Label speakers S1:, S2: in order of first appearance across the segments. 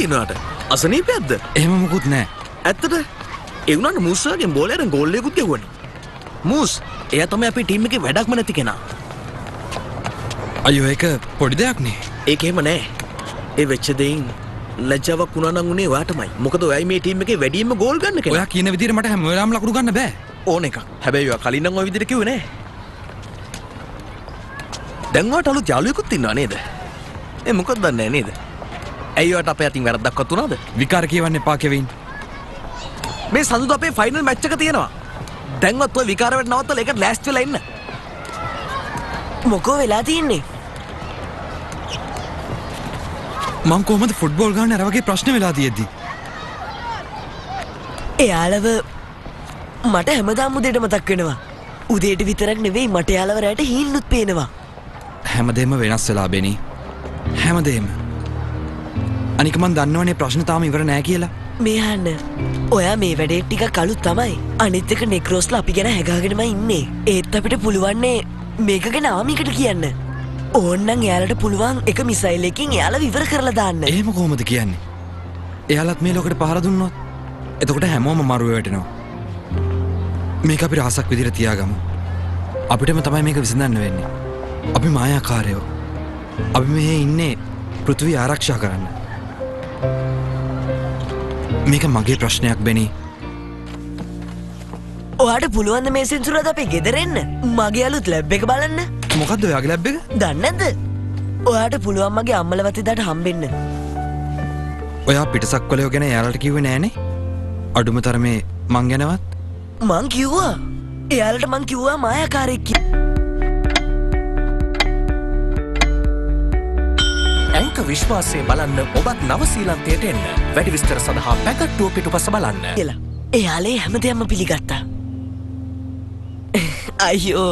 S1: තියෙනවාට අසනීපයක්ද?
S2: එහෙම මොකුත් නැහැ.
S1: ඇත්තට ඒ වුණාට මූස්ලාගෙන් බෝලරෙන් ගෝල් එකකුත් ගැහුවනේ. මූස් එයා තමයි අපේ ටීම් එකේ වැඩක්ම නැති කෙනා.
S2: අයියෝ ඒක පොඩි දෙයක් නේ.
S1: ඒක එහෙම නෑ. ඒ වෙච්ච දෙයින් ලැජ්ජාවක් වුණා නම් උනේ ඔයාටමයි. මොකද ඔයයි මේ ටීම් එකේ වැඩියෙන්ම ගෝල් ගන්න කෙනා.
S2: ඔයා කියන විදිහට මට හැම වෙලාවෙම ලකුණු ගන්න බෑ.
S1: ඕන එකක්. හැබැයි ඔයා කලින් නම් ওই විදිහට කිව්වේ නෑ. දැන් ඔයාට අලුත් යාළුවෙකුත් ඉන්නවා නේද? මොකක්ද දන්නේ නේද? ඇයි ඔයාට අපේ අතින් වැරද්දක්වත් වුණාද?
S2: විකාර කියවන්න එපා කෙවින්.
S1: මේ සඳුදා අපේ ෆයිනල් මැච් එක තියෙනවා. දැන්වත් ඔය විකාර වැඩ නවත්තලා ඒකට ලෑස්ති වෙලා ඉන්න.
S3: මොකෝ වෙලා තියන්නේ?
S2: මං කොහමද ෆුට්බෝල් ගන්න අර වගේ ප්‍රශ්න වෙලා තියෙද්දි?
S3: එයාලව මට හැමදාම උදේට මතක් වෙනවා. උදේට විතරක් නෙවෙයි මට එයාලව රැට හීන්නුත් පේනවා.
S2: හැමදේම වෙනස් වෙලා බෙනි. හැමදේම. අනික මං දන්නවනේ ප්‍රශ්න තාම ඉවර නෑ කියලා.
S3: මේ අහන්න. ඔයා මේ වැඩේ ටිකක් අලුත් තමයි. අනිත් එක නෙක්‍රෝස්ලා අපි ගැන හැගාගෙනම ඉන්නේ. ඒත් අපිට පුළුවන්නේ මේක ගැන ආමිකට කියන්න. ඕන්නම් එයාලට පුළුවන් එක මිසයිල් එකකින් එයාලව ඉවර කරලා දාන්න.
S2: එහෙම කොහොමද කියන්නේ? එයාලත් මේ ලෝකෙට පහර දුන්නොත් එතකොට හැමෝම මරුවේ වැටෙනවා. මේක අපි රහසක් විදිහට තියාගමු. අපිටම තමයි මේක විසඳන්න වෙන්නේ. අපි මායාකාරයෝ. අපි මෙහි ඉන්නේ පෘථිවිය ආරක්ෂා කරන්න. මේක මගේ ප්‍රශ්නයක් බෙනි.
S3: ඔයාට පුළුවන් මේ සෙන්සුරාද අපේ ගෙදර එන්න? මගේ අලුත් ලැබ් එක බලන්න.
S2: මොකද්ද ඔයාගේ ලැබ් එක?
S3: දන්නේ නැද්ද? ඔයාට පුළුවන් මගේ අම්මලවත් එදාට හම්බෙන්න.
S2: ඔයා පිටසක්වලයෝ ගැන එයාලට කිව්වේ නෑනේ? අඩුම තරමේ මං ගැනවත්?
S3: මං කිව්වා. එයාලට මං කිව්වා මායාකාරයෙක් කියලා.
S4: ඇංක විශ්වාසය බලන්න ඔබත් නවසීලන්තයට එන්න. වැඩි විස්තර සඳහා පැකට්ටුව පිටුපස බලන්න.
S3: කියලා. එයාලේ හැමදේම පිළිගත්තා. අයියෝ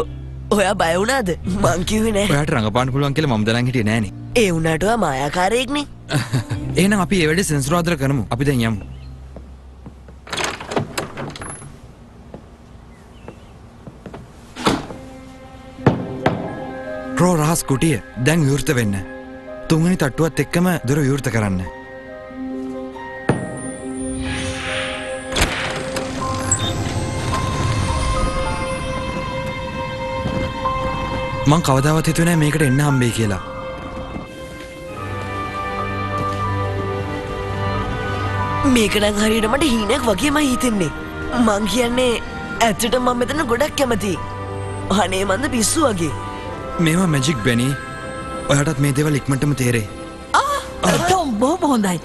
S3: ඔයා බය වුණාද? මං කිව්වේ නෑ.
S2: ඔයාට රඟපාන්න පුළුවන් කියලා මම දැනන් හිටියේ නෑනේ.
S3: ඒ වුණාට ඔයා මායාකාරයෙක්නේ.
S2: එහෙනම් අපි ඒ වැඩේ සෙන්සුරාදලා කරමු. අපි දැන් යමු. රෝ රහස් කුටිය දැන් විවෘත වෙන්න. තුන්වෙනි තට්ටුවත් එක්කම දොර විවෘත කරන්න. මං කවදාවත් හිතුවේ නෑ මේකට එන්න හම්බෙයි කියලා.
S3: මේක නම් හරියට මට හීනයක් වගේමයි හිතෙන්නේ. මං කියන්නේ ඇත්තට මම මෙතන ගොඩක් කැමතියි. අනේ මන්ද පිස්සු වගේ.
S2: මේවා මැජික් බෙනි. ඔයාටත් මේ දේවල් ඉක්මනටම තේරෙයි.
S5: ටොම් බොහොම හොඳයි.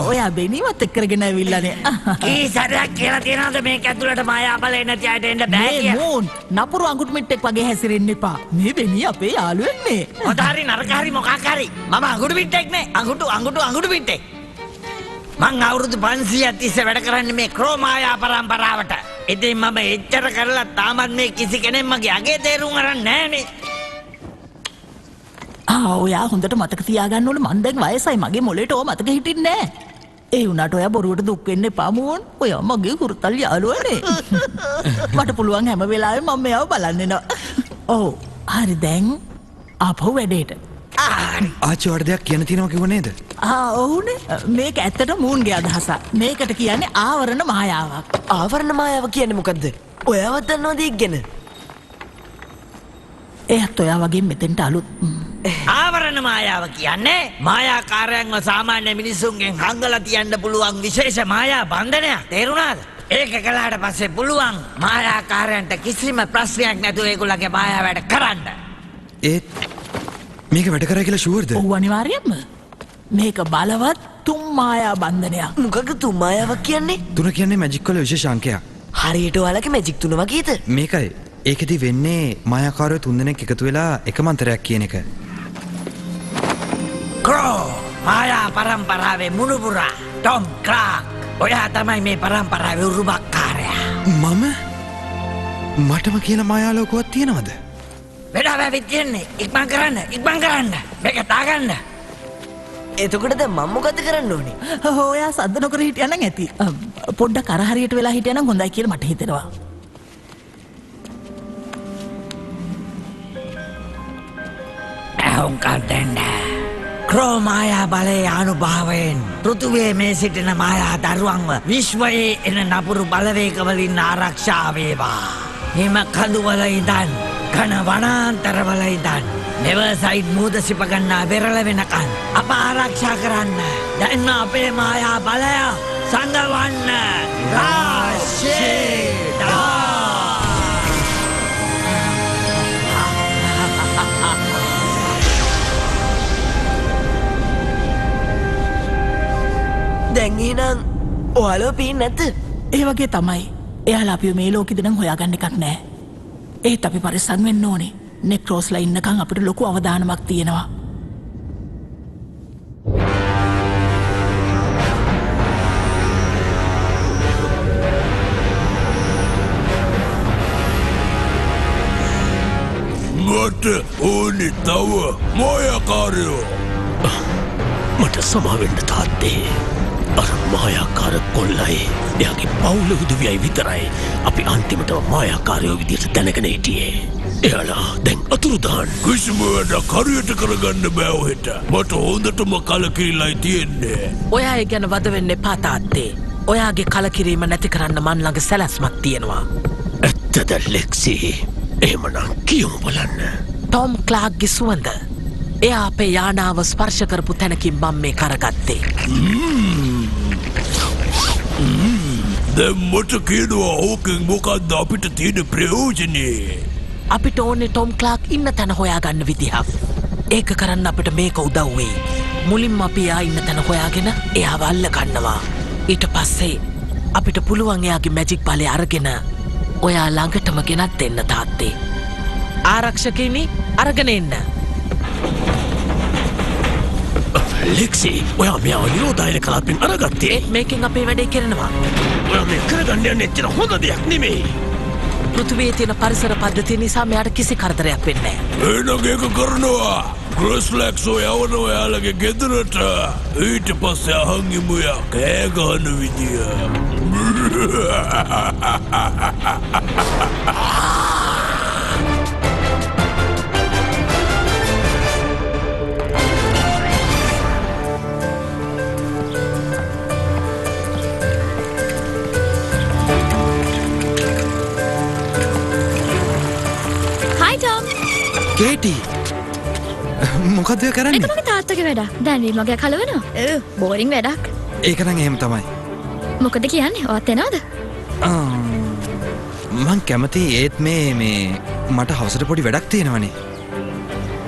S5: ඔයා බෙනිවත් එක්ක කරගෙන ඇවිල්ලානේ.
S6: කී සැරයක් කියලා තියනවද මේක ඇතුළට මායාබලේ නැති අයට එන්න බෑ කියලා?
S5: මූන් නපුරු අඟුරු මිට්ටෙක් වගේ හැසිරෙන්න එපා. මේ බෙනි අපේ යාළුවෙන්නේ.
S6: මොකද හරි නරක හරි මොකක් හරි. මම අඟුරු පිටෙක් නේ. අඟුරු පිටෙක්. මං අවුරුදු 500ක් තිස්සේ වැඩ කරන්නේ මේ ක්‍රෝ මායා පරම්පරාවට. ඉතින් මම එච්චර කරලා තාමත් මේ කිසි කෙනෙක් මගේ අගේ තේරුම් අරන් නෑනේ.
S5: ඔයා හොඳට මතක තියාගන්න ඕනේ මං දැන් වයසයි මගේ මොලේට ඕව මතක හිටින්නේ නෑ. ඒ වුණාට ඔයා බොරුවට දුක් වෙන්න එපා මූන්. ඔයා මගේ හුරුතල් යාළුවනේ. මට පුළුවන් හැම වෙලාවෙම මම මෙයාව බලන්න එනවා. ඔව් හරි දැන් ආපහු වැඩේට.
S2: ආච්චි වඩ දෙයක් කියන්න තියෙනවා කිව්ව නේද?
S5: ඔව්නේ. මේක ඇත්තට මූන්ගේ අදහසක්. මේකට කියන්නේ ආවරණ මායාවක්.
S3: ආවරණ මායාව කියන්නේ මොකද්ද? ඔයාවත් දන්නවද ඒක ගැන?
S5: එයත් ඔයා වගේ මෙතෙන්ට අලුත්.
S6: ආවරණ මායාව කියන්නේ මායාකාරයන්ව සාමාන්‍ය මිනිසුන්ගෙන් හංගලා තියන්න පුළුවන් විශේෂ මායා බන්ධනයක්. තේරුණාද? ඒක කළාට පස්සේ පුළුවන් මායාකාරයන්ට කිසිම ප්‍රශ්නයක් නැතුව ඒගොල්ලන්ගේ මායා වැඩ කරන්න.
S2: ඒත් මේක වැඩ කරා කියලා ෂුවර්ද?
S5: ඔව් අනිවාර්යයෙන්ම. මේක බලවත් තුන් මායා බන්ධනයක්.
S3: මොකක්ද තුන් මායාවක් කියන්නේ?
S2: 3 කියන්නේ මැජික් වල විශේෂ අංකයක්.
S3: හරියට ඔයාලගේ මැජික් 3 වගේද?
S2: මේකයි. ඒකෙදි වෙන්නේ මායාකාරයෝ 3 දෙනෙක් එකතු වෙලා එක මන්ත්‍රයක් කියන එක.
S6: ක්‍රෝ මායා පරම්පරාවේ මුණුබුරා ටොම් ක්‍රාක්. ඔයා තමයි මේ පරම්පරාවේ උරුමකාරයා.
S2: මටම කියන මායාලෝකයක් තියෙනවද?
S6: වෙඩාවැවි තියන්නේ. ඉක්මන් කරන්න. මේක තාගන්න.
S3: එතකොට දැන් මම මොකද කරන්න ඕනේ?
S5: ඔයා සද්ද නොකර හිටියනම් ඇති. පොඩ්ඩක් අර හරියට වෙලා හිටියනම් හොඳයි කියලා මට හිතෙනවා.
S6: ඇහුම්කන් දෙන්න. ක්‍රෝ මායා බලයේ අනුභවයෙන් පෘථුවියේ මේ සිටින මායා දරුවන්ව විශ්වයේ එන නපුරු බලවේගවලින් ආරක්ෂා වේවා. හිම කඳුවල ඉඳන් ඝන වනාන්තරවල ඉඳන් නෙවර්සයිඩ් මූද සිප ගන්නා වෙරළ වෙනකන් අප ආරක්ෂා කරන්න. දැන් අපේ මායා බලය සංගවන්න. රාශේදා
S3: දැන් එහෙනම් ඔයාලෝ පේන්නේ නැද්ද?
S5: ඒ වගේ තමයි. එයාලා අපිව මේ ලෝකෙද නම් හොයාගන්න එකක් නෑ. ඒත් අපි පරිස්සම් වෙන්න ඕනේ. නෙක්රෝස්ලා ඉන්නකම් අපිට ලොකු අවධානමක් තියෙනවා.
S7: මට ඕනේ තව මායාකාරයෝ.
S1: මට සමාවෙන්න තාත්තේ. අර මායාකාර කොල්ලයි එයාගේ පවුල උදවියයි විතරයි අපි අන්තිමට මායාකාරයෝ විදිහට දැනගෙන හිටියේ. එයාලා දැන් අතුරුදහන්.
S7: කිසිම වැඩක් හරියට කරගන්න බෑ ඔහෙට. මට හොඳටම කලකිරිලායි තියෙන්නේ.
S8: ඔයා ඒ ගැන වද වෙන්න එපා තාත්තේ. ඔයාගේ කලකිරීම නැති කරන්න මන් ළඟ සැලැස්මක් තියෙනවා.
S1: ඇත්තද ලෙක්සි? එහෙමනම් කියමු බලන්න.
S8: ටොම් ක්ලාග්ගේ සුවඳ. එයා අපේ යානාව ස්පර්ශ කරපු තැනකින් මම මේ කරගත්තේ.
S7: දැන් මට කියනවා ඕකෙන් මොකක්ද අපිට තියෙන ප්‍රයෝජනේ?
S8: අපිට ඕනේ ටොම් ක්ලාග් ඉන්න තැන හොයාගන්න විදිහක්. ඒක කරන්න අපිට මේක උදව් වෙයි. මුලින්ම අපි එයා ඉන්න තැන හොයාගෙන එයාව අල්ල ගන්නවා. ඊට පස්සේ අපිට පුළුවන් එයාගේ මැජික් බලය අරගෙන ඔයා ළඟටම ගෙනත් දෙන්න තාත්තේ. ආරක්ෂකයිනි අරගෙන එන්න.
S1: ලෙක්සි, ඔයා මෙයාව නිරෝධායන කලාපෙන් අරගත්තේ.
S8: ඒත් මේකෙන් අපේ වැඩේ කරනවා.
S1: ඔයා මේ කරගන්න යන්නේ එච්චර හොඳ දෙයක් නෙමෙයි.
S8: පෘථිවියේ තියෙන පරිසර පද්ධතිය නිසා මෙයාට කිසි කරදරයක් වෙන්නේ නැහැ.
S7: එහෙනම් ඒක කරනවා. ග්‍රස්ලැක්සෝ යවනවා ඔයාලගේ ගෙදරට. ඊට පස්සේ අහන් ඉමු යා කෑ ගහන විදිය.
S2: කේටි මොකක්ද ඔය කරන්නේ?
S9: ඒක මගේ තාත්තගේ වැඩක්. දැන්වීල් මගේ කලවනවා. බෝරින් වැඩක්.
S2: ඒක නම් එහෙම තමයි.
S9: මොකද කියන්නේ? ඔයත් එනවද?
S2: මං කැමති ඒත් මේ මට හවසට පොඩි වැඩක් තියෙනවනේ.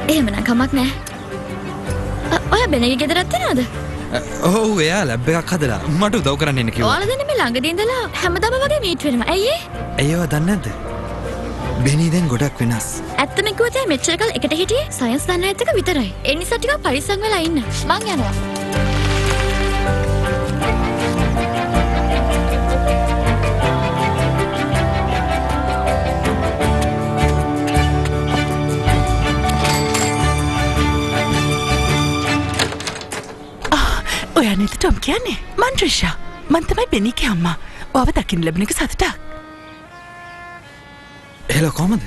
S9: එහෙමනම් කමක් නැහැ. ඔයා බෙනගේ ගෙදරත් එනවද?
S2: ඔව් එයා ලැබ් එකක් හදලා මට උදව් කරන්න එන්න කිව්වා.
S9: ඔයාලා දැන් මේ ළඟදී ඉඳලා හැමදාම වගේ මීට් වෙනවා. ඇයි ඒ?
S2: ඇයිව දන්නේ නැද්ද? බෙනී දැන් ගොඩක් වෙනස්.
S9: ඇත්තම කිව්වොත් එයා මෙච්චර කල් එකට හිටියේ සයන්ස් දන්න ඇත්ත එක විතරයි. ඒ නිසා ටිකක් පරිස්සම් වෙලා ඉන්න. මං යනවා.
S5: ඔයා නේද ටොම් කියන්නේ? මං ට්‍රිෂා. මං තමයි බෙනීගේ අම්මා. ඔයාව දකින්න ලැබෙන එක සතුටක්.
S2: හෙලෝ කොහමද?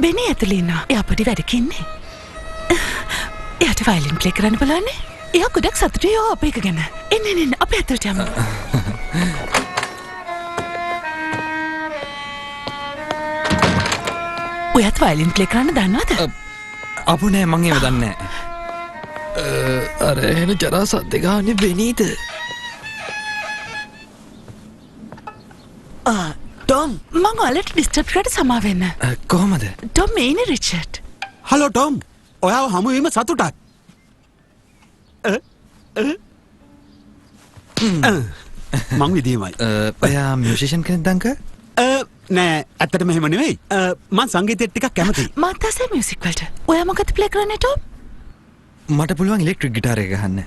S5: බෙනී ඇතුළේ ඉන්නවා. එයා පොඩි වැඩක ඉන්නේ. එයාට වයලින් ප්ලේ කරන්න බලන්නේ. එයා ගොඩක් සතුටුයි අපේ එක ගැන. එන්න අපි ඇතුළට යමු. ඔයාත් වයලින් ප්ලේ කරන්න දන්නවද?
S2: අපු නෑ මං ඒව දන්නේ නෑ. අර එහෙන ජරා සද්ද ගානේ බෙනීද?
S3: ටොම්
S5: මං ඔයාලට ඩිස්ටර්බ් කරලා සමා වෙන්න.
S2: කොහමද?
S5: ටොම් මේ ඉන්නේ රිචඩ්.
S10: හලෝ ටොම්, ඔයාව හමුවීම සතුටක්. මං විදිමයි.
S2: ඔයා මියුසිෂියන් කෙනෙක්ද අංකල්?
S10: නෑ ඇත්තටම එහෙම නෙවෙයි. මං සංගීතයට ටිකක් කැමතියි.
S5: මත් ආසයි මියුසික් වලට. ඔයා මොකද ප්ලේ කරන්නේ ටොම්?
S2: මට පුළුවන් ඉලෙක්ට්‍රික් ගිටාර එක ගහන්න.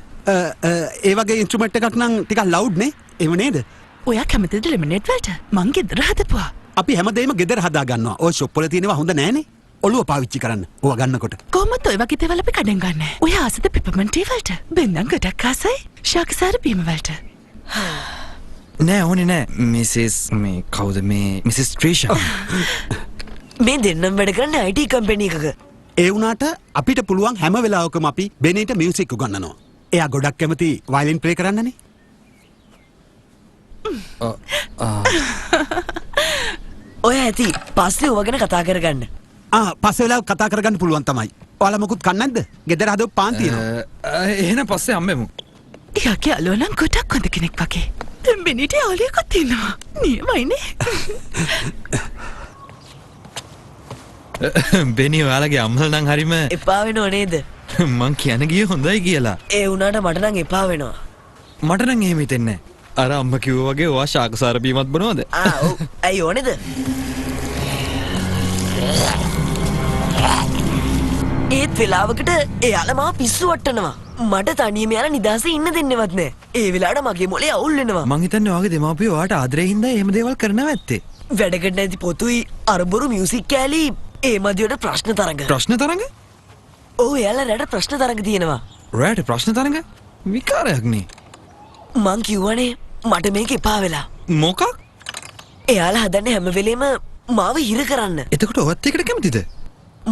S10: ඒ වගේ ඉන්ස්ට්‍රුමන්ට් එකක් නම් ටිකක් ලවුඩ් නේ? එහෙම නේද?
S5: ඔයා කැමතිද ලෙමනේඩ් වලට? මං ගෙදර හදපුවා.
S10: අපි හැමදේම ගෙදර හදා ගන්නවා. ඔය ෂොප් වල තියෙනවා හොඳ නෑනේ. ඔළුව පාවිච්චි කරන්න. ඕවා ගන්නකොට.
S5: කොහොමද ඔය වගේ දේවල් අපි කඩෙන් ගන්න? ඔයා ආසද පිපර්මන්ට් ටී වලට? බෙන්නම් ගොඩක් ආසයි. ශාකසාර බීම වලට.
S2: නෑ ඕනේ නෑ. මිසස් මේ කවුද මේ මිසස් ට්‍රීෂා.
S3: මේ දෙන්නම් වැඩ කරන්නේ IT කම්පැනි එකක.
S10: ඒ වුණාට අපිට පුළුවන් හැම වෙලාවකම අපි බෙනීට මියුසික් උගන්වනවා. එයා ගොඩක් කැමති වයලින් ප්ලේ කරන්නනේ.
S3: ඔය ඇති පස්සේ ඔව ගැන කතා කරගන්න.
S10: පස්සේ වෙලාව කතා කරගන්න පුළුවන් තමයි. ඔයාලා මොකුත් කන්නේ නැද්ද? ගෙදර හදව පාන් තියෙනවා.
S2: එහෙනම් පස්සේ අම්මෙමු.
S5: එයාගේ යාළුවා නම් ගොඩක් හොඳ කෙනෙක් වගේ. දැන් බෙනිට යාළුවෙකුත් ඉන්නවා. නියමයිනේ.
S2: බෙනි ඔයාලගේ අම්මලා නම් හරිම
S3: එපා වෙනව නේද?
S2: මං කියන ගියේ හොඳයි කියලා.
S3: ඒ වුණාට මට නම් එපා වෙනවා.
S2: මට නම් එහෙම හිතෙන්නේ නැහැ. අර අම්ම කිව්වා වගේ ඔයා ශාකසාර බීමත් බනවද?
S3: ඔව්. ඇයි ඕනේද? ඒත් වෙලාවකට එයාලා මාව පිස්සු වට්ටනවා. මට තනියම යාලා නිදාසේ ඉන්න දෙන්නෙවත් නෑ. ඒ වෙලාවට මගේ මොලේ අවුල් වෙනවා.
S2: මං හිතන්නේ ඔයාගේ දෙමාපියෝ ඔයාට ආදරේ හින්දා එහෙම දේවල් කරනවා ඇත්තේ.
S3: වැඩකට නැති පොතුයි අරබොරු මියුසික් කෑලි ඒ මදියට ප්‍රශ්න තරඟ.
S2: ප්‍රශ්න තරඟ?
S3: ඔව් එයාලා රැට ප්‍රශ්න තරඟ තියෙනවා.
S2: රැට ප්‍රශ්න තරඟ? විකාරයක් නේ.
S3: මං කිව්වනේ මට මේක එපා වෙලා.
S2: මොකක්?
S3: එයාලා හදන්නේ හැම වෙලේම මාව හිර කරන්න.
S2: එතකොට ඔයත් එකට කැමතිද?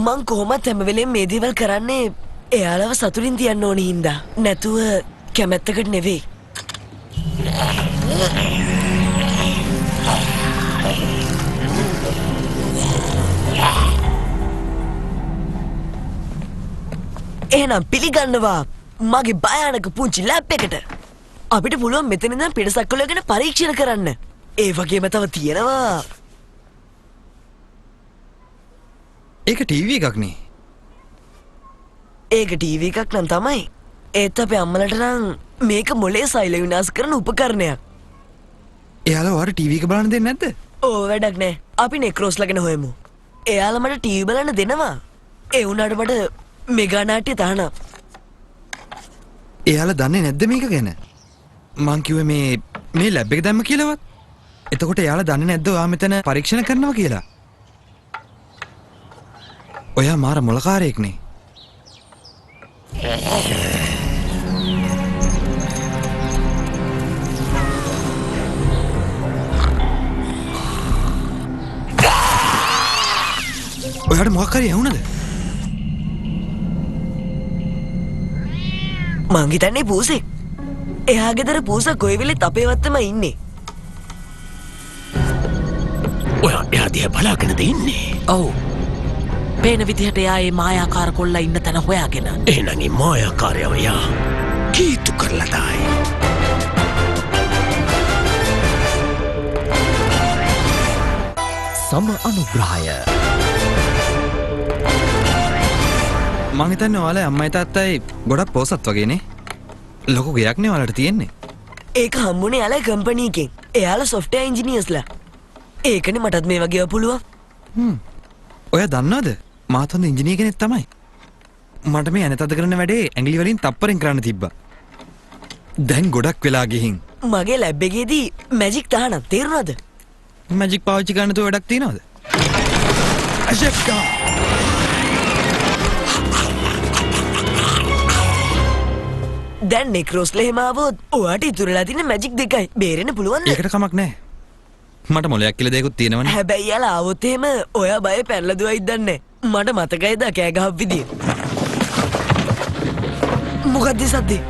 S3: මං කොහොමත් හැම වෙලේම මේ දේවල් කරන්නේ එයාලව සතුටින් තියන්න ඕනේ හින්දා. නැතුව කැමැත්තකට නෙවෙයි. එහෙනම් පිළිගන්නවා මගේ භයානක පුංචි ලැබ් එකට. අපිට පුළුවන් මෙතන ඉඳන් පිටසක්වල ගැන පරීක්ෂණ කරන්න. ඒ වගේම තව තියෙනවා.
S2: ඒක ටීවී එකක් නේ.
S3: ඒක ටීවී එකක් නම් තමයි. ඒත් අපේ අම්මලට නම් මේක මොලේ සෛල විනාශ කරන උපකරණයක්.
S2: එයාලා ඔයාලට ටීවී එක බලන්න දෙන්නේ නැද්ද?
S3: ඕ වැඩක් නෑ. අපි නෙක්‍රෝස්ලා ගැන හොයමු. එයාලා මට ටීවී බලන්න දෙනවා. ඒ වුණාට මට මෙගා නාට්‍ය තහනම්.
S2: එයාලා දන්නේ නැද්ද මේක ගැන? මං කිව්වේ මේ ලැබ් එක දැම්ම කියලාවත්. එතකොට එයාලා දන්නේ නැද්ද ඔයා මෙතන පරීක්ෂණ කරනවා කියලා? ඔයා මාර මොලකාරයෙක් නේ. ඔයාට මොකක් හරි ඇහුණද?
S3: මං හිතන්නේ පූසෙක්. එයා ගෙදර පූසා කොයි වෙලෙත් අපේ වත්තම ඉන්නේ.
S1: ඔයා එයා දිහා බලාගෙනද ඉන්නේ?
S8: ඔව්. පේන විදිහට එයා ඒ මායාකාර කොල්ලා ඉන්න තැන හොයාගෙන.
S1: එහෙනම් මේ මායාකාරයව යා කීතු කරලා දායි.
S4: සම අනුග්‍රහය.
S2: මං හිතන්නේ ඔයාලා අම්මයි තාත්තයි ගොඩක් පොසත් වගේනේ. ලොකු ගයක් නේ ඔයාලට තියෙන්නේ.
S3: ඒක හම්බුනේ යාලා කම්පැනි එකෙන්. එයාලා සොෆ්ට්වෙයාර් ඉංජිනියර්ස්ලා. ඒකනේ මටත් මේ වගේ පුළුවන්.
S2: ඔයා දන්නවද? මාත් හොඳ ඉංජිනේර කෙනෙක් තමයි. මට මේ ඇනතද කරන වැඩේ ඇඟිලි වලින් තප්පරෙන් කරන්න තිබ්බා. දැන් ගොඩක් වෙලා ගිහින්.
S3: මගේ ලැබ් එකේදී මැජික් තහනම් තේරුණාද?
S2: මැජික් පාවිච්චි කරන්න තෝ වැඩක් තියනවද? අෂෙෆ්කා
S3: දැන් නෙක්‍රෝස්ලා එහෙම ආවොත් ඔයාට ඉතුරුලා තියෙන මැජික් දෙකයි බේරෙන්න පුළුවන්ද?
S2: ඒකට කමක් නැහැ. මට මොලයක් කියලා දෙයක්ත් තියෙනවනේ.
S3: හැබැයි යාලා ආවොත් එහෙම ඔයා බය පැනලා දුවයිද දන්නේ. මට මතකයිද කෑ ගහපු විදිය. මොකද්ද සද්දේ?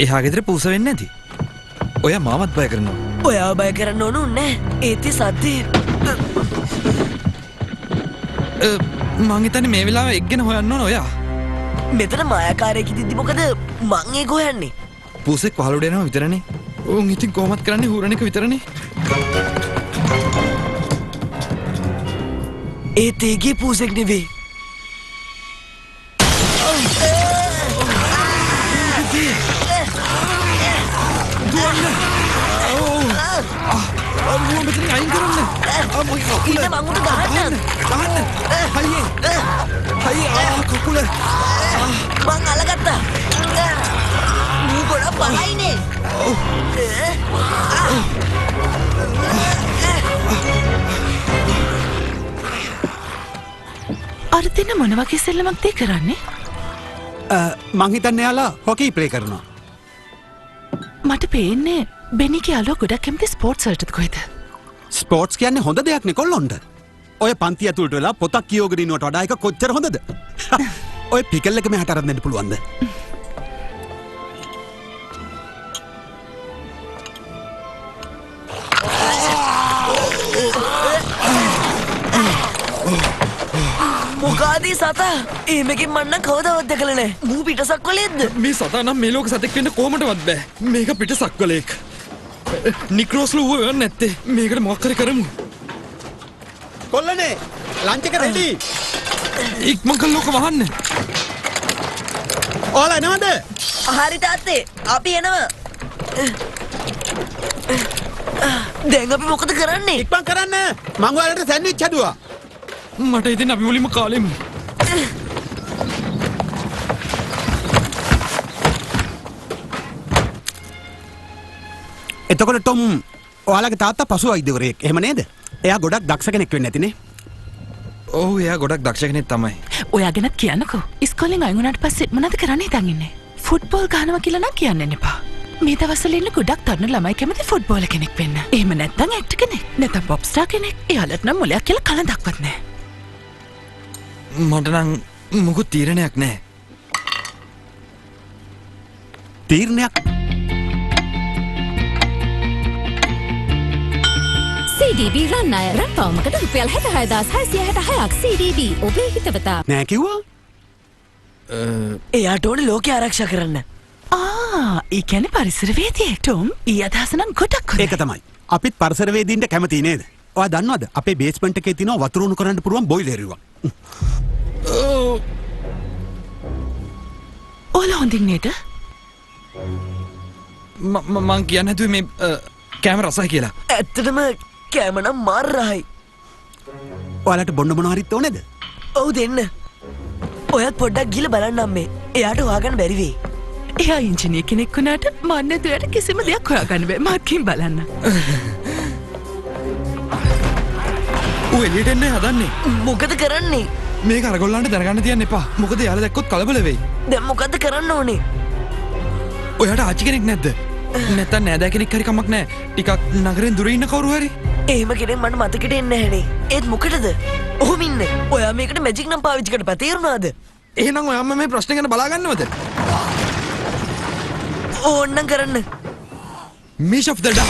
S2: එහා ගෙදර පූස වෙන්නේ නැති. ඔයා මාවත් බය කරනවා.
S3: ඔයා බය කරන්න ඕන නෑ. ඒත් සද්දේ
S2: මං හිතන්නේ මේ වෙලාවේ එක්ගෙන හොයන්න ඕන ඔයා.
S3: මෙතන මායාකාරයෙක් ඉදිද්දි මොකද මං ඒක හොයන්නේ?
S2: පූසෙක් පහළට එනවා විතරනේ. උන් ඉතින් කොහොමත් කරන්නේ හුරණ එක විතරනේ.
S3: ඒත් ඒකේ පූසෙක් නෙවෙයි.
S2: මෙතන අයින් කරන්න.
S3: ඉන්න මං උඩ ගහන්න.
S2: ගහන්න. හයියේ කකුල.
S3: මං අලගත්තා. මූ ගොඩක් බලයිනේ.
S5: අර දෙන්න මොන වගේ සෙල්ලමක් දී කරන්නේ?
S10: මං හිතන්නේ යාලා හොකී ප්ලේ කරනවා.
S5: මට පේන්නේ බෙනිගේ යාළුවා ගොඩක් කැමති ස්පෝර්ට්ස් වලටද කොහෙද?
S10: ස්පෝර්ට්ස් කියන්නේ හොඳ දෙයක් නේ කොල්ලොන්ට. ඔය පන්ති ඇතුළට වෙලා පොතක් කියෝගෙන ඉන්නවට වඩා එක කොච්චර හොඳද? ඔය පිකල් එක මෙහාට අරන් දෙන්න පුළුවන්ද?
S3: මොකාදී සතා ඒමකින් මන්න කවදවත් දැකලා නැහැ. මූ පිටසක් වලේද්ද?
S2: මේ සතා නම් මේ ලෝක සතෙක් වෙන්න කොහොමදවත් බෑ. මේක පිට සක්වලෙක්. නික්‍රෝස්ලු ඌව වෙන්නේ නැත්තේ. මේකට මොකක් හරි කරමු.
S10: කොල්ලනේ ලන්ච් එක රෙඩි.
S2: ඉක්මන් කළ ලෝක වහන්න.
S10: ඔයාලා එනවද?
S3: හරි තාත්තේ අපි එනවා. දැන් අපි මොකද කරන්නේ?
S10: ඉක්මන් කරන්න. මං ඔයාලට සෑන්ඩ්විච් හදුවා.
S2: මට ඉතින් අපි මුලින්ම කාලෙමු.
S10: එතකොට ටොම් ඔයාලගේ තාත්තා පසු වෛද්‍යවරයෙක්. එහෙම නේද? එයා ගොඩක් දක්ෂ කෙනෙක් වෙන්න ඇතිනේ.
S2: ඔව් එයා ගොඩක් දක්ෂ කෙනෙක් තමයි.
S5: ඔයා ගැනත් කියන්නකෝ. ඉස්කෝලෙන් අයින් වුණාට පස්සේ මොනවද කරන්න හිතන් ඉන්නේ? ෆුට්බෝල් ගහනවා කියලා නම් කියන්න එපා. මේ දවස්වල ඉන්න ගොඩක් තරුණ ළමයි කැමති ෆුට්බෝල් කෙනෙක් වෙන්න. එහෙම නැත්නම් ඇක්ටර් කෙනෙක්. නැත්නම් පොප් ස්ටාර් කෙනෙක්. එයාලට නම් මොලයක් කියලා කලඳක්වත් නැහැ.
S2: මට නම් මොකුත් තීරණයක් නැහැ.
S10: තීරණයක්
S9: CDB රන් අය රන්පවමකට රුපියල් 66666ක් CDB ඔබේ හිතවතා.
S10: නෑ කිව්වා?
S3: එයාට ඕනේ ලෝකය ආරක්ෂා කරන්න.
S5: ඒ කියන්නේ පරිසරවේදියෙක්. ටොම් ඊ අදහස නම් ගොඩක් හොඳයි.
S10: ඒක තමයි. අපිත් පරිසරවේදීන්ට කැමති නේද? ඔයා දන්නවද අපේ බේස්මන්ට් එකේ තියෙනවා වතුර උණු කරන්න පුළුවන් බොයිලර් එකක්.
S5: ඔයාලා හොඳින් නේද?
S2: මං කියන්න හැදුවේ මේ කෑම රසයි කියලා.
S3: ඇත්තටම කෑම නම් මාර රහයි.
S10: ඔයාලට බොන්න මොනවා හරිත් ඕනේද?
S3: ඔව් දෙන්න. ඔයත් පොඩ්ඩක් ගිහලා බලන්න අම්මේ. එයාට හොයාගන්න බැරි වෙයි.
S5: එයා ඉංජිනේර කෙනෙක් වුණාට මන් නැතුවට කිසිම දෙයක් හොයාගන්න බෑ. මාත් කින් බලන්න.
S2: ඌ එළියට එන්න හදන්නේ.
S3: මොකද කරන්නේ?
S2: මේක අරගොල්ලන්ට දැනගන්න තියන්න එපා. මොකද යාළුවා දැක්කොත් කලබල වෙයි.
S3: දැන් මොකද කරන්න ඕනේ?
S2: ඔයාට ආච්චි කෙනෙක් නැද්ද? නැත්තම් නෑදෑ කෙනෙක් හරි කමක් නෑ. ටිකක් නගරෙන් දුර ඉන්න කවුරු හරි.
S3: එහෙම කෙනෙක් මට මතකෙට එන්නේ නැහනේ. ඒත් මොකටද? ඔහොම ඉන්නේ. ඔයා මේකට මැජික් නම් පාවිච්චි කරලා තේරුණාද?
S2: එහෙනම් ඔයාම මේ ප්‍රශ්නේ ගැන බලා ගන්නවද?
S3: ඕන්නම් කරන්න.
S2: මිෂ් ඔෆ් ද ඩා.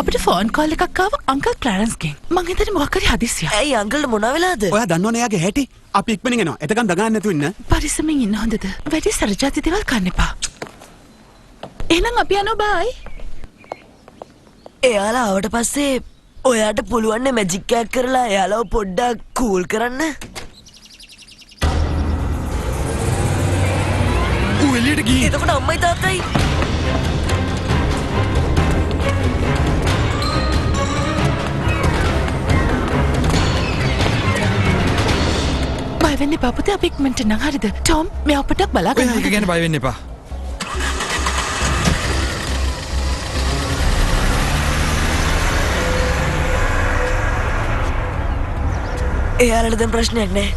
S5: අපිට ෆෝන් කෝල් එකක් ආව අංකල් ක්ලැරන්ස්ගෙන්. මං හිතන්නේ මොකක් හරි හදිස්සියක්.
S3: ඇයි අංකල්ට මොනවා වෙලාද?
S10: ඔයා දන්නවනේ එයාගේ හැටි. අපි ඉක්මනින් එනවා. එතකන් දගන්න නැතුව ඉන්න.
S5: පරිස්සමින් ඉන්න හොඳද? වැඩි සරජාති දේවල් කන්න එපා. එහෙනම් අපි යනවා බයි.
S3: එයාලා ආවට පස්සේ ඔයාට පුළුවන් නේ මැජික් එකක් කරලා එයාලව පොඩ්ඩක් කූල් කරන්න.
S2: ඌ එළියට ගිහින්.
S3: එතකොට අම්මයි තාත්තයි
S5: බය වෙන්න එපා පුතේ. අපි ඉක්මනට නම් හරිද? ටොම් මෙයා පොඩ්ඩක් බලා
S2: ඔයා
S5: ගන්න.
S2: ඒක ගැන බය වෙන්න එපා.
S3: එයාලට දැන් ප්‍රශ්නයක් නැහැ.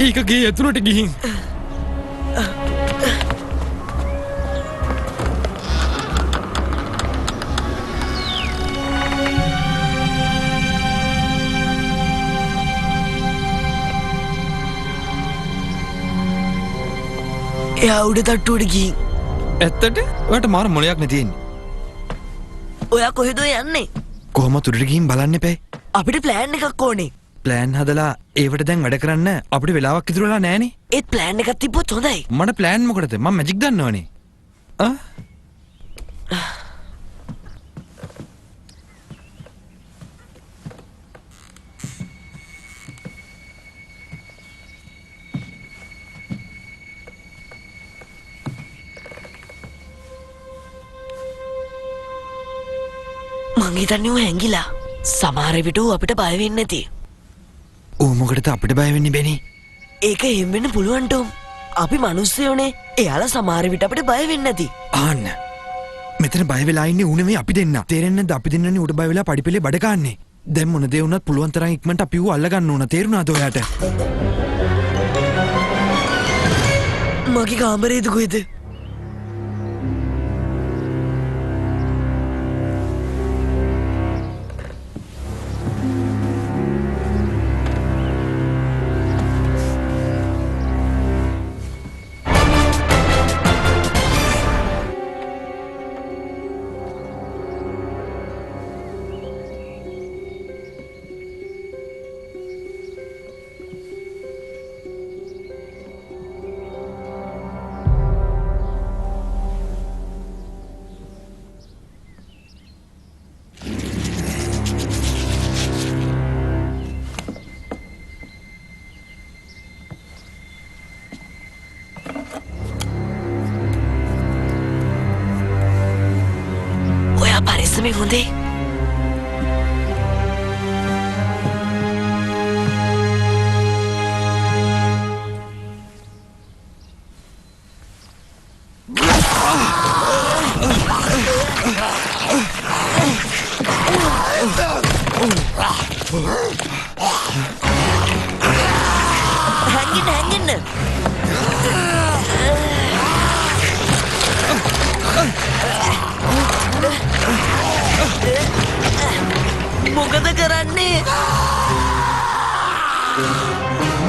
S2: ඒක ගේ ඇතුළට ගිහින්.
S3: එයා උඩ තට්ටුවට ගිහින්.
S2: ඇත්තට ඔයාට මාර මොලයක් නේ තියෙන්නේ.
S3: ඔයා කොහෙද යන්නේ?
S2: කොහොමද උඩට ගිහින් බලන්න එපා.
S3: අපිට ප්ලෑන් එකක් ඕනේ.
S2: ප්ලෑන් හදලා ඒවට දැන් වැඩ කරන්න අපිට වෙලාවක් ඉතුරු වෙලා නැහනේ.
S3: ඒත් ප්ලෑන් එකක් තිබ්බොත් හොඳයි.
S2: මට ප්ලෑන් මොකටද? මම මැජික් දන්නවනේ.
S3: මං හිතන්නේ ඌ හැංගිලා. සමහර විට ඌ අපිට බය වෙන්නේ නැති.
S2: ඌ මොකටද අපිට බය වෙන්නේ බෙනි?
S3: ඒක එහෙම වෙන්න පුළුවන් ටොම්. අපි මිනිස්සුයෝනේ. එයාලා සමහර විට අපිට බය වෙන්නේ නැති.
S2: ආන්න. මෙතන බය වෙලා ඉන්නේ ඌ නෙමෙයි අපි දෙන්න. තේරෙන්නේ නැද්ද අපි දෙන්නනේ උඩ බය වෙලා පඩිපෙලේ බඩ ගන්නනේ. දැන් මොන දේ වුණත් පුළුවන් තරම් ඉක්මනට අපි ඌ අල්ල ගන්න ඕන. තේරුණාද ඔයාට?
S3: මගේ කාමරේද කොහෙද? පරිස්සමෙන් හොඳේ. හැංගින්න. මොකද කරන්නේ?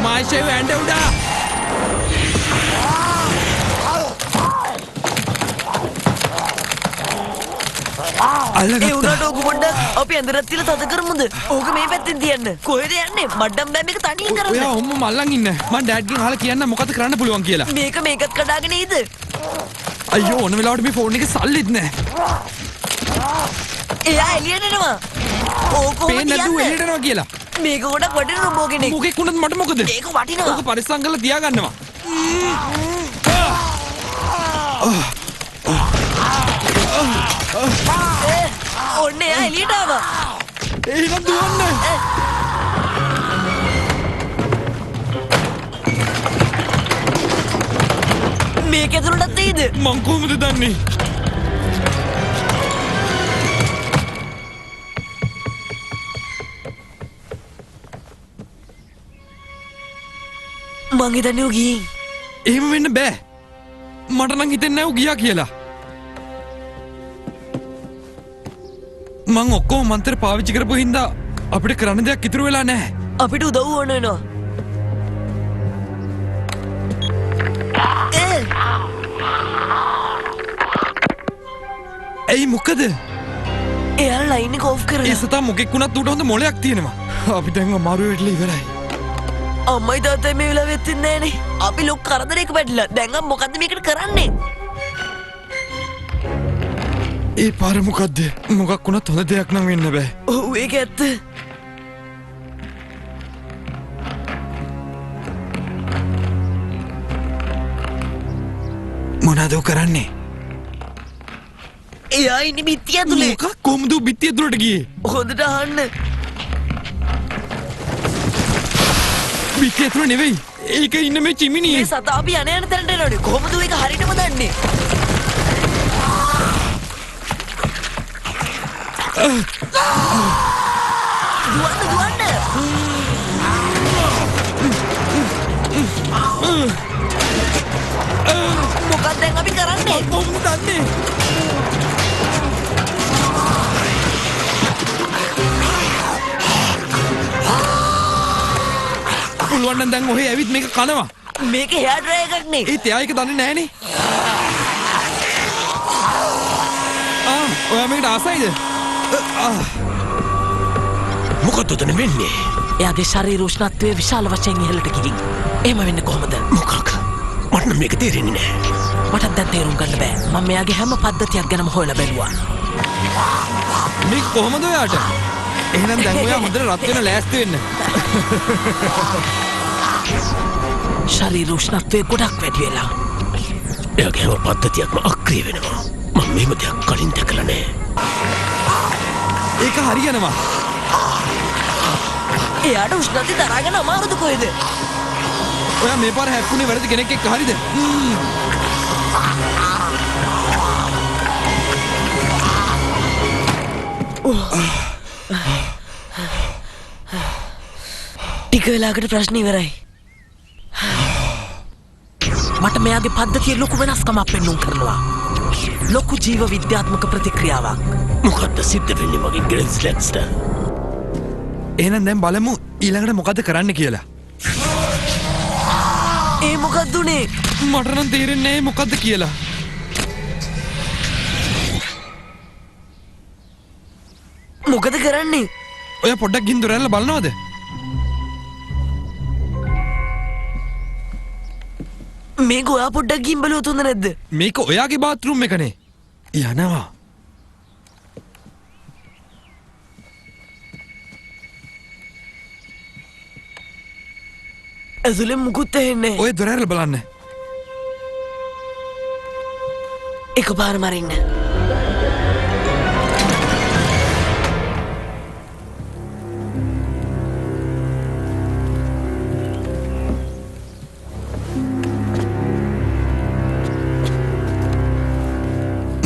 S2: මායිෂේ වැන්ඩ උඩා.
S3: ඒ උඩට ඕක පොඩ්ඩක් අපි ඇඳරත් තියලා තද කරමුද? ඕක මේ පැත්තෙන් තියන්න. කොහෙද යන්නේ? මඩම් බෑම් එක තනියෙන් කරන්න.
S2: ඔයා ඔම්ම මල්ලන් ඉන්න. මං ඩෑඩ්ගෙන් අහලා කියන්න මොකද කරන්න පුළුවන් කියලා.
S3: මේකත් කඩාගෙන ඉද?
S2: අයියෝ ඕන වෙලාවට මේ ෆෝන් එකේ සල්ලිත් නැහැ.
S3: එයා එළියට එනවා. ඕක
S2: පේන්නේ නැතුව එළියට එනවා කියලා.
S3: මේක ගොඩක් වටින රොබෝගෙනෙක්.
S2: මොකෙක් වුණත් මට මොකද?
S3: මේක වටිනවා.
S2: ඕක පරිස්සම් කරලා තියාගන්නවා.
S3: ඔන්න එයා එළියට ආවා.
S2: එහෙනම් දුවන්න.
S3: මේක ඇතුළටත් එයිද?
S2: මං කොහොමද දන්නේ?
S3: මං හිතන්නේ ඌ ගිහින්.
S2: එහෙම වෙන්න බෑ. මට නම් හිතෙන්නේ නැහැ ඌ ගියා කියලා. මං ඔක්කොම මන්ත්‍ර පාවිච්චි කරපු හින්දා අපිට කරන්න දෙයක් ඉතුරු වෙලා නැහැ.
S3: අපිට උදව් ඕන වෙනවා.
S2: ඇයි මොකද?
S3: එයාලා ලයින් එක ඔෆ් කරලා.
S2: ඒ සතා මොකෙක් වුණත් ඌට හොඳ මොලයක් තියෙනවා. අපි දැන් අමාරු වෙట్లా ඉවරයි.
S3: අම්මයි තාත්තයි මේ වෙලාවෙත් ඉන්නේ නැහනේ. අපි ලොක් කරදරයක වැටිලා. දැන් මොකද්ද මේකට කරන්නේ?
S2: ඒ පාර මොකද්ද? මොකක් වුණත් හොඳ දෙයක් නම් වෙන්න බෑ.
S3: ඔව් ඒක ඇත්ත.
S2: මොනවද කරන්නේ?
S3: එයා ඉන්නේ බිත්තිය ඇතුලේ.
S2: මොකක් කොහොමද බිත්තිය ඇතුලට ගියේ?
S3: හොඳට අහන්න.
S2: බිත්තිය ඇතුල නෙවෙයි. ඒක ඉන්න මේ චිමිනියේ.
S3: මේ සතා අපි යන තැනට එනවනේ. කොහොමද ඒක හරියටම දන්නේ? දුවන්න. මොකක්ද දැන් අපි කරන්නේ?
S2: කොහොමද දන්නේ? පුළුවන් නම් දැන් ඔහේ ඇවිත් මේක කනවා.
S3: මේක හෙයාර් ඩ්‍රයර් එකක් නේ.
S2: ඒත් එයා ඒක දන්නේ නැහනේ. ඔයා මේකට ආසයිද?
S1: මොකද උතන වෙන්නේ?
S8: එයාගේ ශරීර උෂ්ණත්වය විශාල වශයෙන් ඉහළට ගිහින්. එහෙම වෙන්නේ කොහොමද?
S1: මොකක්? මට නම් මේක තේරෙන්නේ නැහැ.
S8: මටත් දැන් තේරුම් ගන්න බෑ. මම මෙයාගේ හැම පද්ධතියක් ගැනම හොයලා බැලුවා.
S2: මේක කොහොමද ඔයාට? එහෙනම් දැන් ඔයා හොඳට රත් වෙන ලෑස්ති වෙන්න.
S8: ශරීර උෂ්ණත්වය ගොඩක් වැඩි වෙලා.
S1: එයාගේ හැම පද්ධතියක්ම අක්‍රිය වෙනවා. මම මේව දෙයක් කලින් දැකලා නැහැ.
S2: ඒක හරියනවා.
S3: එයාට උෂ්ණත්වය දරාගෙන අමාරුද කොහෙද?
S2: ඔයා මේ පාර හැප්පුණේ වැරදි කෙනෙක් එක්ක හරිද?
S3: ටික වෙලාවකට ප්‍රශ්න ඉවරයි.
S8: මට මෙයාගේ පද්ධතිය ලොකු වෙනස්කමක් පෙන්නුම් කරනවා. ලොකු ජීව විද්‍යාත්මක ප්‍රතික්‍රියාවක්.
S1: මොකක්ද සිද්ධ වෙන්නේ මගේ ග්‍රේස් ලෙක්ස්ට?
S2: එහෙනම් දැන් බලමු ඊළඟට මොකද කරන්න කියලා.
S3: ඒ මොකක්ද උනේ?
S2: මට නම් තේරෙන්නේ නැහැ මොකද්ද කියලා.
S3: මොකද කරන්නේ?
S2: ඔය පොඩ්ඩක් ගින් දොර ඇරලා බලනවද?
S3: මේක ඔයා පොඩ්ඩක් ගින් බලුවොත් හොඳ නැද්ද?
S2: මේක ඔයාගේ බාත්රූම් එකනේ. යනවා.
S3: ඇතුලෙන් මුකුත් ඇහෙන්නේ නැහැ.
S2: ඔය දොර ඇරලා බලන්න.
S3: එකපාරම අරින්න.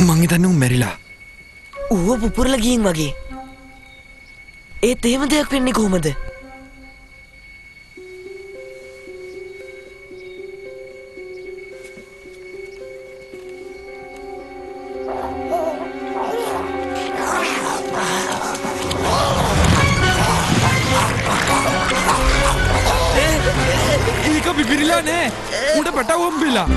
S2: මං හිතන්නේ උන් මැරිලා.
S3: ඌව පුපුරලා ගින් වගේ. ඒත් එහෙම දෙයක් වෙන්නේ කොහොමද?
S2: ඒක පිපිරිලා නෑ. උඩ පැටව හම්බෙලා.